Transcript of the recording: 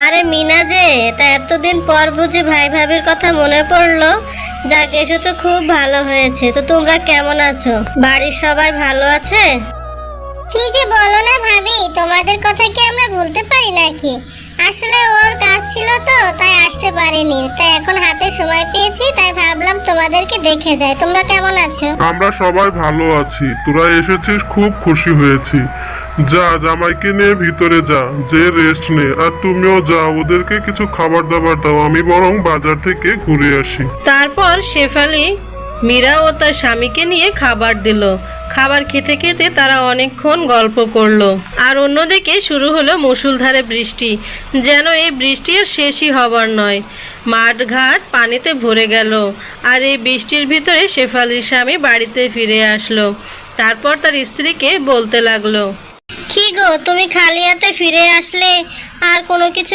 আরে মিনা যে, তা এতদিন পর বুঝি ভাই ভাবির কথা মনে পড়লো। যাক, এসো তো খুব ভালো হয়েছে। তো তোমরা কেমন আছো? বাড়ির সবাই ভালো আছে? কি যে বলো না ভাবি, তোমাদের কথা কি আমরা ভুলতে পারি নাকি? আসলে ওর কাজ ছিল তো, তাই আসতে পারিনি। তাই এখন হাতে সময় পেয়েছি, তাই ভাবলাম তোমাদেরকে দেখে যাই। তোমরা কেমন আছো? আমরা সবাই ভালো আছি। তোরা এসেছিস, খুব খুশি হয়েছি। যা, জামাইকে নিয়ে ভিতরে যা, যে রেস্ট নে। আর তুমিও যাও, ওদেরকে কিছু খাবার দাবার দাও। আমি বরং বাজার থেকে ঘুরে আসি। তারপর শেফালি মীরা ও তার স্বামীকে নিয়ে খাবার দিল। খাবার খেতে খেতে তারা অনেকক্ষণ গল্প করলো। আর অন্যদিকে শুরু হলো মুষলধারে বৃষ্টি। যেন এই বৃষ্টি আর শেষই হবার নয়। মাঠ ঘাট পানিতে ভরে গেল। আর এই বৃষ্টির ভিতরে শেফালির স্বামী বাড়িতে ফিরে আসলো। তারপর তার স্ত্রীকে বলতে লাগলো, কি গো, তুমি খালি হাতে ফিরে আসলে? আর কোনো কিছু